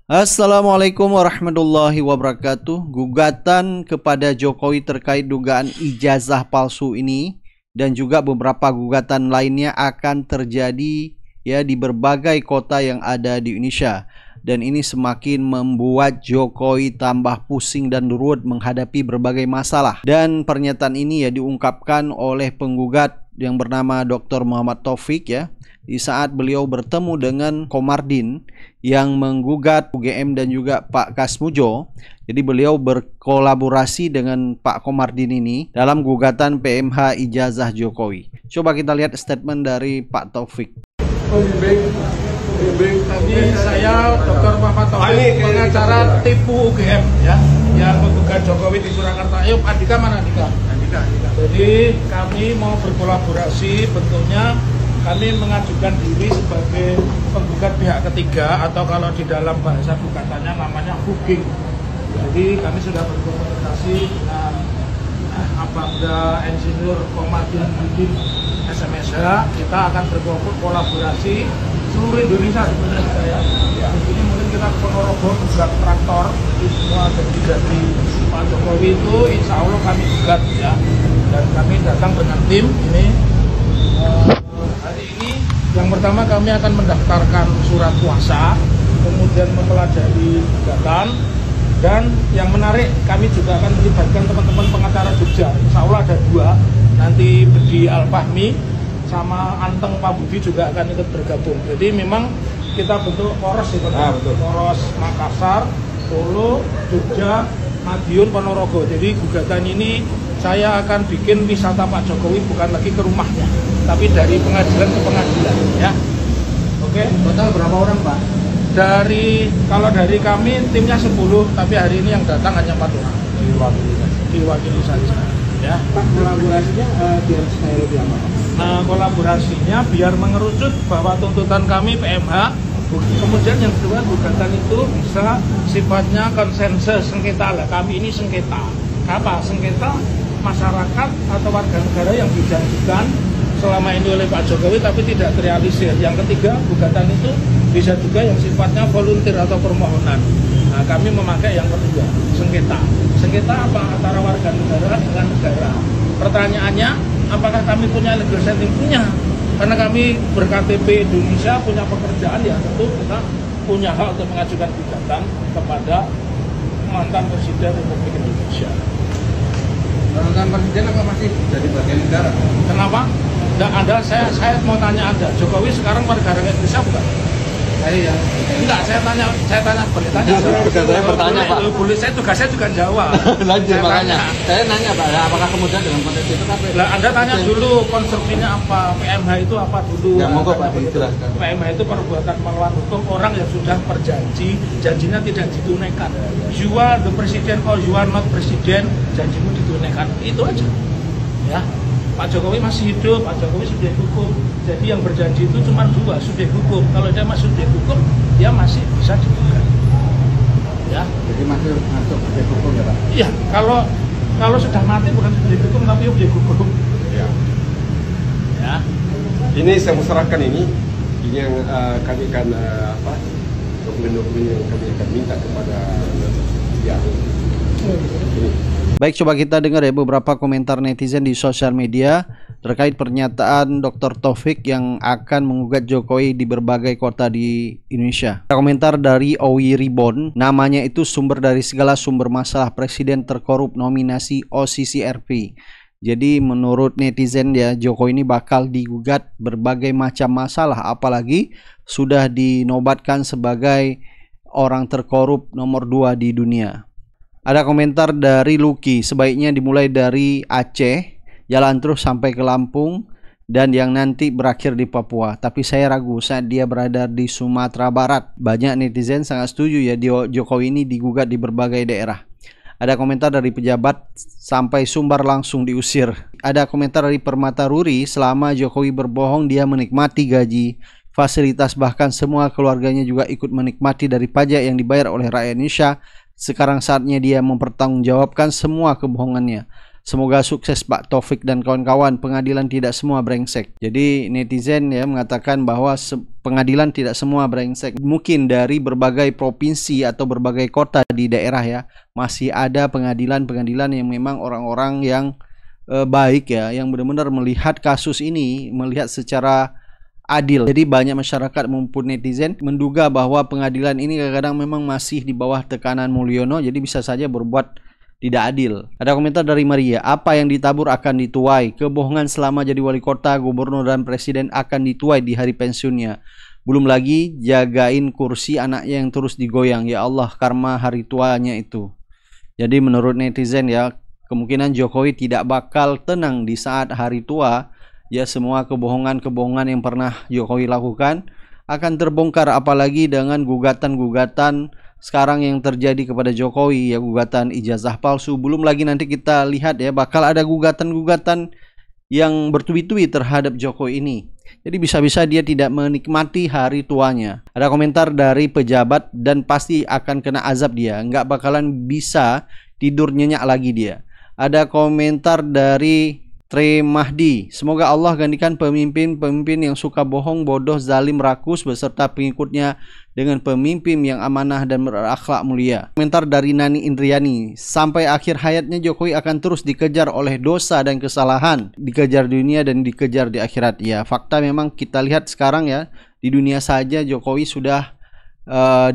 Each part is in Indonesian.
Assalamualaikum warahmatullahi wabarakatuh. Gugatan kepada Jokowi terkait dugaan ijazah palsu ini dan juga beberapa gugatan lainnya akan terjadi ya di berbagai kota yang ada di Indonesia. Dan ini semakin membuat Jokowi tambah pusing dan ruwet menghadapi berbagai masalah. Dan pernyataan ini ya diungkapkan oleh penggugat yang bernama Dr. Muhammad Taufik ya, di saat beliau bertemu dengan Komardin yang menggugat UGM dan juga Pak Kasmujo. Jadi beliau berkolaborasi dengan Pak Komardin ini dalam gugatan PMH ijazah Jokowi. Coba kita lihat statement dari Pak Taufik. Tadi saya Dr. Muhammad Taufik, pengacara tipu UGM ya, yang menggugat Jokowi di Surakarta. Ayo Andika mana Andika? Jadi kami mau berkolaborasi, bentuknya kami mengajukan diri sebagai penggugat pihak ketiga atau kalau di dalam bahasa gugatannya namanya hooking. Jadi kami sudah berkomunikasi dengan Abangda Insinyur Komardin SMSH. Kita akan berkolaborasi seluruh Indonesia sebenarnya ya. Di sini mungkin kita Ponorogo gugat traktor, itu semua jadi Pak Jokowi itu insya Allah kami gugat ya. Dan kami datang dengan tim ini. Hari ini yang pertama kami akan mendaftarkan surat kuasa, kemudian mempelajari gugatan, dan yang menarik kami juga akan melibatkan teman-teman pengacara Jogja. Insya Allah ada dua, nanti Bedi Al-Fahmi sama Anteng Pak Budi juga akan ikut bergabung. Jadi memang kita bentuk poros ya, poros Makassar, Solo, Jogja, Madiun, Ponorogo. Jadi gugatan ini saya akan bikin wisata Pak Jokowi bukan lagi ke rumahnya, tapi dari pengadilan ke pengadilan ya. Oke. Total berapa orang Pak? Kalau dari kami timnya 10, tapi hari ini yang datang hanya 4 orang. Diwakili saja. Ya. Pak, kolaborasinya biar supaya lebih aman. Nah, kolaborasinya biar mengerucut bahwa tuntutan kami PMH, kemudian yang kedua gugatan itu bisa sifatnya konsensus sengketa lah. Kami ini sengketa. Apa? Sengketa masyarakat atau warga negara yang dijanjikan selama ini oleh Pak Jokowi tapi tidak terrealisir. Yang ketiga, gugatan itu bisa juga yang sifatnya volunteer atau permohonan. Nah, kami memakai yang kedua, sengketa. Sengketa apa? Antara warga negara dengan negara. Pertanyaannya, apakah kami punya legal standing? Punya. Karena kami ber-KTP Indonesia, punya pekerjaan, ya tentu kita punya hak untuk mengajukan gugatan kepada mantan Presiden Republik Indonesia. Mantan Presiden apa masih jadi bagian negara? Kenapa? Nggak ada, saya mau tanya Anda, Jokowi sekarang warga negara Indonesia bukan? Saya Enggak, saya tanya, boleh tanya? Saya bertanya Pak. Boleh, saya tugasnya juga jawab. Lanjut makanya. Saya nanya Pak, apakah kemudian dalam konteks itu kan? Lah Anda tanya dulu konstruksinya apa, PMH itu apa dulu? Ya monggo Pak dijelaskan. PMH itu perbuatan melawan hukum orang yang sudah berjanji, janjinya tidak ditunaikan. You are the president or you are not president, janjimu ditunaikan. Itu aja. Ya. Pak Jokowi masih hidup, Pak Jokowi sudah hukum. Jadi yang berjanji itu cuma dua, sudah hukum. Kalau dia masih sudah hukum, dia masih bisa digugat. Ya. Jadi masuk sudah hukum ya Pak? Iya, kalau sudah mati bukan sudah hukum tapi sudah hukum. Ya. Ya. Ini saya serahkan ini yang kami akan dokumen-dokumen yang kami akan minta kepada pihak ini. Baik, coba kita dengar ya beberapa komentar netizen di sosial media terkait pernyataan Dr. Taufik yang akan menggugat Jokowi di berbagai kota di Indonesia. Komentar dari Owi Ribon, namanya itu sumber dari segala sumber masalah presiden terkorup nominasi OCCRP. Jadi menurut netizen ya, Jokowi ini bakal digugat berbagai macam masalah, apalagi sudah dinobatkan sebagai orang terkorup nomor 2 di dunia. Ada komentar dari Lucky, sebaiknya dimulai dari Aceh, jalan terus sampai ke Lampung, dan yang nanti berakhir di Papua. Tapi saya ragu saat dia berada di Sumatera Barat. Banyak netizen sangat setuju ya Jokowi ini digugat di berbagai daerah. Ada komentar dari pejabat sampai Sumbar langsung diusir. Ada komentar dari Permata Ruri, selama Jokowi berbohong dia menikmati gaji, fasilitas, bahkan semua keluarganya juga ikut menikmati dari pajak yang dibayar oleh rakyat Indonesia. Sekarang saatnya dia mempertanggungjawabkan semua kebohongannya. Semoga sukses Pak Taufik dan kawan-kawan. Pengadilan tidak semua brengsek. Jadi netizen ya mengatakan bahwa pengadilan tidak semua brengsek. Mungkin dari berbagai provinsi atau berbagai kota di daerah ya masih ada pengadilan-pengadilan yang memang orang-orang yang baik ya, yang benar-benar melihat kasus ini, melihat secara adil. Jadi banyak masyarakat maupun netizen menduga bahwa pengadilan ini kadang-kadang memang masih di bawah tekanan Mulyono, jadi bisa saja berbuat tidak adil. Ada komentar dari Maria, apa yang ditabur akan dituai. Kebohongan selama jadi wali kota, gubernur dan presiden akan dituai di hari pensiunnya. Belum lagi jagain kursi anaknya yang terus digoyang. Ya Allah, karma hari tuanya itu. Jadi menurut netizen ya, kemungkinan Jokowi tidak bakal tenang di saat hari tua. Ya, semua kebohongan-kebohongan yang pernah Jokowi lakukan akan terbongkar, apalagi dengan gugatan-gugatan sekarang yang terjadi kepada Jokowi ya, gugatan ijazah palsu. Belum lagi nanti kita lihat ya, bakal ada gugatan-gugatan yang bertubi-tubi terhadap Jokowi ini. Jadi bisa-bisa dia tidak menikmati hari tuanya. Ada komentar dari pejabat, dan pasti akan kena azab dia, nggak bakalan bisa tidur nyenyak lagi dia. Ada komentar dari Tre Mahdi, semoga Allah gantikan pemimpin-pemimpin yang suka bohong, bodoh, zalim, rakus beserta pengikutnya dengan pemimpin yang amanah dan berakhlak mulia. Komentar dari Nani Indriani, sampai akhir hayatnya Jokowi akan terus dikejar oleh dosa dan kesalahan, dikejar dunia dan dikejar di akhirat. Ya, fakta memang kita lihat sekarang ya, di dunia saja Jokowi sudah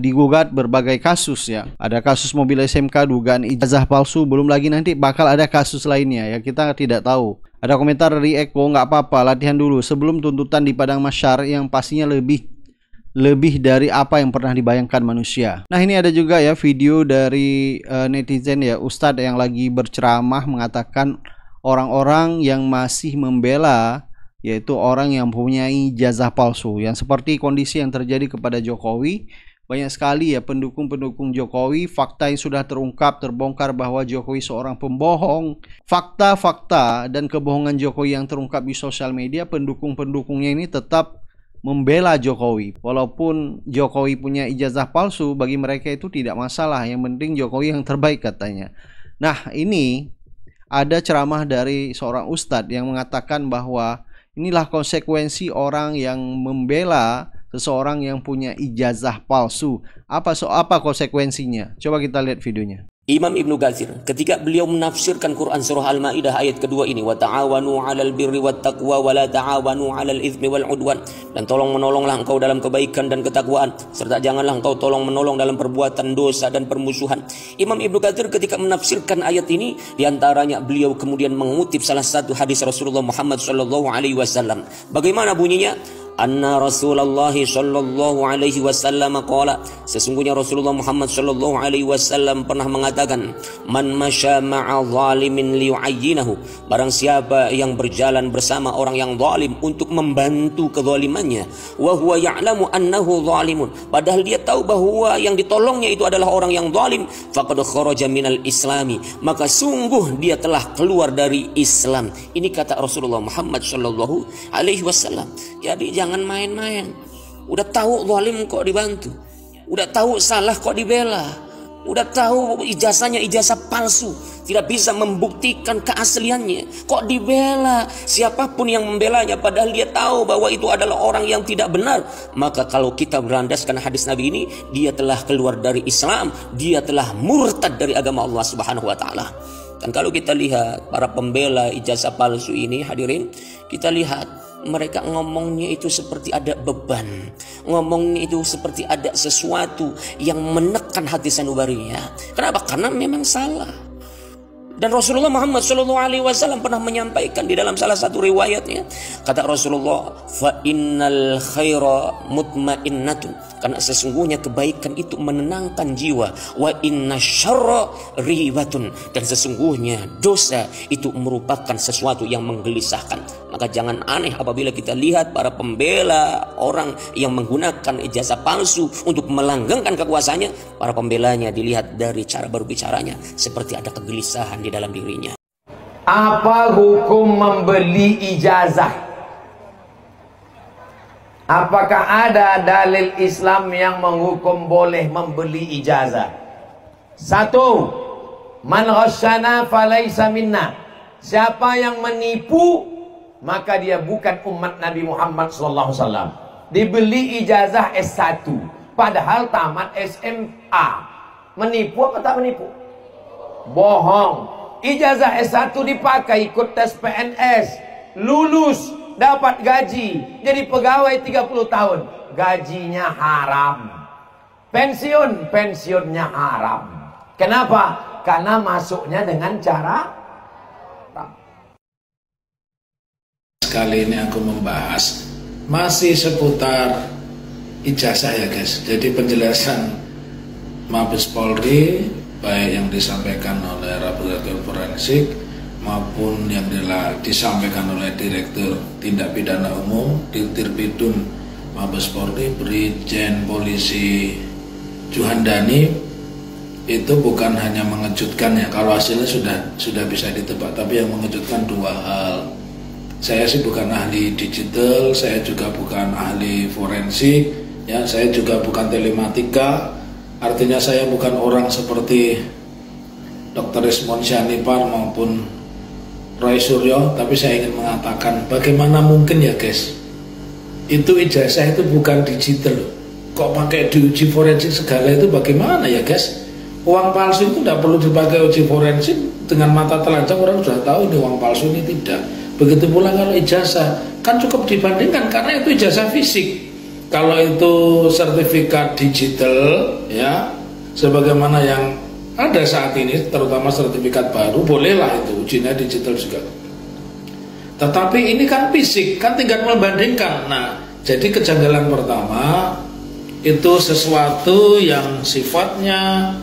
digugat berbagai kasus ya. Ada kasus mobil SMK, dugaan ijazah palsu, belum lagi nanti bakal ada kasus lainnya ya, kita tidak tahu. Ada komentar dari Eko, nggak apa-apa, latihan dulu sebelum tuntutan di padang mahsyar yang pastinya lebih dari apa yang pernah dibayangkan manusia. Nah, ini ada juga ya video dari netizen ya, Ustadz yang lagi berceramah mengatakan orang-orang yang masih membela, yaitu orang yang mempunyai ijazah palsu, yang seperti kondisi yang terjadi kepada Jokowi. Banyak sekali ya pendukung-pendukung Jokowi, fakta yang sudah terungkap, terbongkar bahwa Jokowi seorang pembohong. Fakta-fakta dan kebohongan Jokowi yang terungkap di sosial media, pendukung-pendukungnya ini tetap membela Jokowi. Walaupun Jokowi punya ijazah palsu, bagi mereka itu tidak masalah, yang penting Jokowi yang terbaik katanya. Nah, ini ada ceramah dari seorang ustadz yang mengatakan bahwa inilah konsekuensi orang yang membela seseorang yang punya ijazah palsu. Apa konsekuensinya? Coba kita lihat videonya. Imam Ibnu Katsir ketika beliau menafsirkan Quran surah Al-Maidah ayat kedua ini, wa ta'awanu 'alal birri wat taqwa wa la ta'awanu 'alal itsmi wal 'udwan, dan tolong menolonglah engkau dalam kebaikan dan ketakwaan, serta janganlah engkau tolong menolong dalam perbuatan dosa dan permusuhan. Imam Ibnu Katsir ketika menafsirkan ayat ini, diantaranya beliau kemudian mengutip salah satu hadis Rasulullah Muhammad sallallahu alaihi wasallam. Bagaimana bunyinya? Anna Rasulullah sallallahu alaihi wasallam qala, sesungguhnya Rasulullah Muhammad sallallahu alaihi wasallam pernah mengatakan, man masya ma'a zalimin liyu'ayyinahu, barang siapa yang berjalan bersama orang yang zalim untuk membantu kezalimannya, wa huwa ya'lamu annahu zalimun, padahal dia tahu bahwa yang ditolongnya itu adalah orang yang zalim, faqad kharaja minal islami, maka sungguh dia telah keluar dari Islam. Ini kata Rasulullah Muhammad sallallahu alaihi wasallam. Jadi jangan main-main. Udah tahu zalim kok dibantu, udah tahu salah kok dibela, udah tahu ijazahnya ijazah palsu, tidak bisa membuktikan keasliannya, kok dibela. Siapapun yang membelanya padahal dia tahu bahwa itu adalah orang yang tidak benar, maka kalau kita berlandaskan hadis Nabi ini, dia telah keluar dari Islam, dia telah murtad dari agama Allah Subhanahu wa taala. Dan kalau kita lihat para pembela ijazah palsu ini, hadirin, kita lihat mereka ngomongnya itu seperti ada beban, ngomongnya itu seperti ada sesuatu yang menekan hati sanubarinya. Kenapa? Karena memang salah. Dan Rasulullah Muhammad SAW pernah menyampaikan di dalam salah satu riwayatnya, kata Rasulullah, fa innal khaira mutmainnatun, karena sesungguhnya kebaikan itu menenangkan jiwa, wa inna syarra ribatun, dan sesungguhnya dosa itu merupakan sesuatu yang menggelisahkan. Maka jangan aneh apabila kita lihat para pembela orang yang menggunakan ijazah palsu untuk melanggengkan kekuasaannya, para pembelanya dilihat dari cara berbicaranya seperti ada kegelisahan di dalam dirinya. Apa hukum membeli ijazah? Apakah ada dalil Islam yang menghukum boleh membeli ijazah? Satu, man ghasyana falaysa minna. Siapa yang menipu, maka dia bukan umat Nabi Muhammad SAW. Dibeli ijazah S1, padahal tamat SMA. Menipu apa tak menipu? Bohong. Ijazah S1 dipakai ikut tes PNS, lulus, dapat gaji, jadi pegawai 30 tahun. Gajinya haram. Pensiunnya haram. Kenapa? Karena masuknya dengan cara Kali ini aku membahas masih seputar ijazah ya guys. Jadi penjelasan Mabes Polri baik yang disampaikan oleh Laboratorium Forensik maupun yang disampaikan oleh Direktur Tindak Pidana Umum Dirtipidum Mabes Polri Brigjen Polisi Juhandani itu bukan hanya mengejutkan ya, kalau hasilnya sudah bisa ditebak, tapi yang mengejutkan dua hal. Saya sih bukan ahli digital, saya juga bukan ahli forensik, ya, saya juga bukan telematika. Artinya saya bukan orang seperti Dr. Ismon Syanipar maupun Roy Suryo, tapi saya ingin mengatakan bagaimana mungkin ya guys, itu ijazah itu bukan digital, kok pakai diuji forensik segala, itu bagaimana ya guys? Uang palsu itu tidak perlu dipakai uji forensik, dengan mata telanjang orang sudah tahu ini uang palsu, ini tidak. Begitu pula kalau ijazah, kan cukup dibandingkan karena itu ijazah fisik. Kalau itu sertifikat digital, ya, sebagaimana yang ada saat ini, terutama sertifikat baru, bolehlah itu ujinya digital juga. Tetapi ini kan fisik, kan tinggal membandingkan. Nah, jadi kejanggalan pertama itu sesuatu yang sifatnya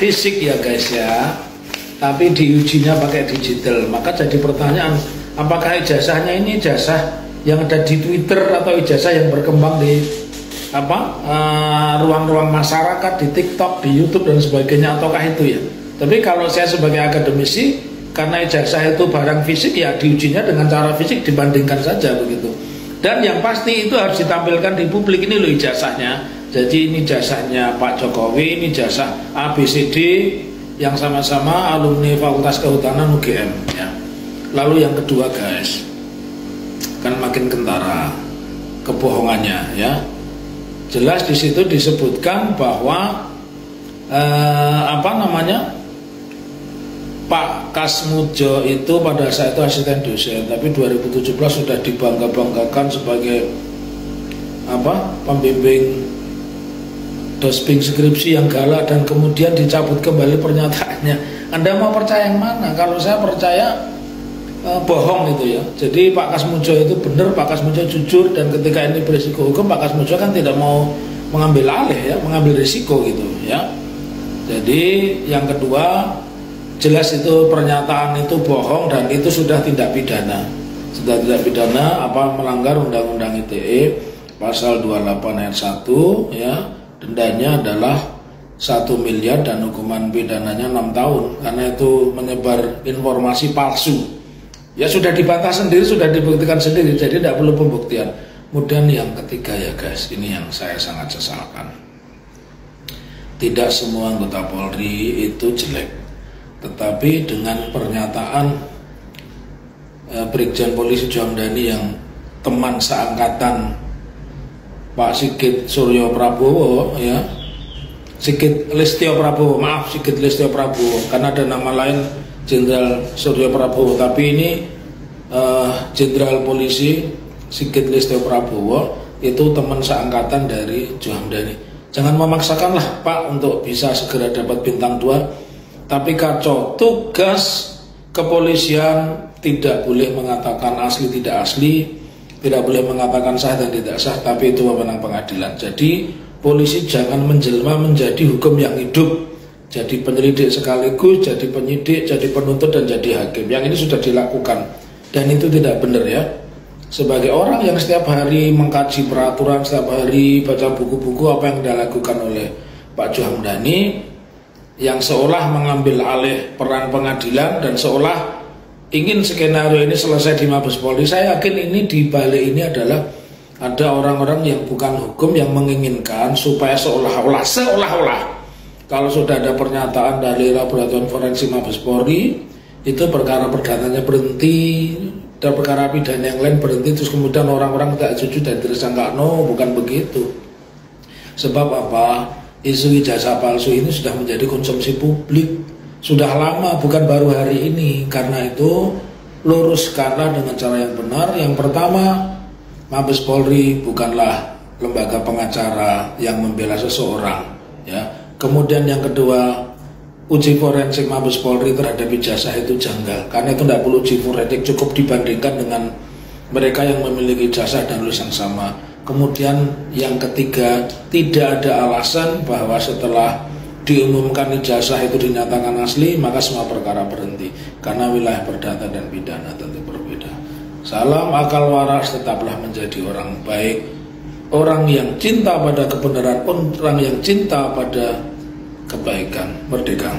fisik ya guys ya, tapi diujinya pakai digital. Maka jadi pertanyaan, apakah ijazahnya ini ijazah yang ada di Twitter atau ijazah yang berkembang di ruang-ruang masyarakat, di TikTok, di YouTube dan sebagainya, ataukah itu ya? Tapi kalau saya sebagai akademisi, karena ijazah itu barang fisik, ya diujinya dengan cara fisik, dibandingkan saja begitu. Dan yang pasti itu harus ditampilkan di publik, ini loh ijazahnya. Jadi ini ijazahnya Pak Jokowi, ini ijazah ABCD yang sama-sama alumni Fakultas Kehutanan UGM ya. Lalu yang kedua guys, kan makin kentara kebohongannya ya. Jelas di situ disebutkan bahwa Pak Kasmujo itu pada saat itu asisten dosen, tapi 2017 sudah dibangga-banggakan sebagai pembimbing dosping skripsi yang galak, dan kemudian dicabut kembali pernyataannya. Anda mau percaya yang mana? Kalau saya percaya bohong itu ya. Jadi Pak Kasmujo itu benar, Pak Kasmujo jujur, dan ketika ini berisiko hukum, Pak Kasmujo kan tidak mau mengambil alih ya, mengambil risiko gitu ya. Jadi yang kedua, jelas itu pernyataan itu bohong dan itu sudah tindak pidana. Sudah tindak pidana melanggar Undang-Undang ITE pasal 28 ayat 1 ya. Dendanya adalah 1 miliar dan hukuman pidananya 6 tahun karena itu menyebar informasi palsu. Ya sudah dibantah sendiri, sudah dibuktikan sendiri, jadi tidak perlu pembuktian. Kemudian yang ketiga ya guys, ini yang saya sangat sesalkan. Tidak semua anggota Polri itu jelek, tetapi dengan pernyataan Brigjen Polisi Juhandani yang teman seangkatan Pak Sigit Suryo Prabowo ya, Sigit Listio Prabowo, Sigit Listio Prabowo, karena ada nama lain Jenderal Suryo Prabowo, tapi ini Jenderal Polisi Sigit Listio Prabowo itu teman seangkatan dari Juhandani. Jangan memaksakanlah Pak untuk bisa segera dapat bintang 2, tapi kacau tugas kepolisian tidak boleh mengatakan asli tidak asli, tidak boleh mengatakan sah dan tidak sah, tapi itu wewenang pengadilan. Jadi polisi jangan menjelma menjadi hukum yang hidup, jadi penyelidik sekaligus, jadi penyidik, jadi penuntut dan jadi hakim. Yang ini sudah dilakukan dan itu tidak benar ya. Sebagai orang yang setiap hari mengkaji peraturan, setiap hari baca buku-buku apa yang dilakukan oleh Pak Juhandani, yang seolah mengambil alih peran pengadilan dan seolah ingin skenario ini selesai di Mabes Polri. Saya yakin ini di balik ini adalah ada orang-orang yang bukan hukum yang menginginkan supaya seolah-olah kalau sudah ada pernyataan dari Laboratorium Forensik Mabes Polri itu perkara perdananya berhenti dan perkara pidana yang lain berhenti, terus kemudian orang-orang tidak setuju dan tersangka. No, bukan begitu. Sebab apa? Isu ijazah palsu ini sudah menjadi konsumsi publik, sudah lama, bukan baru hari ini. Karena itu luruskanlah dengan cara yang benar. Yang pertama, Mabes Polri bukanlah lembaga pengacara yang membela seseorang, ya. Kemudian yang kedua, uji forensik Mabes Polri terhadap ijazah itu janggal, karena itu tidak perlu uji forensik, cukup dibandingkan dengan mereka yang memiliki ijazah dan lulus yang sama. Kemudian yang ketiga, tidak ada alasan bahwa setelah diumumkan ijazah itu dinyatakan asli maka semua perkara berhenti, karena wilayah perdata dan pidana tentu berbeda. Salam akal waras, tetaplah menjadi orang baik, orang yang cinta pada kebenaran, orang yang cinta pada kebaikan. Merdeka.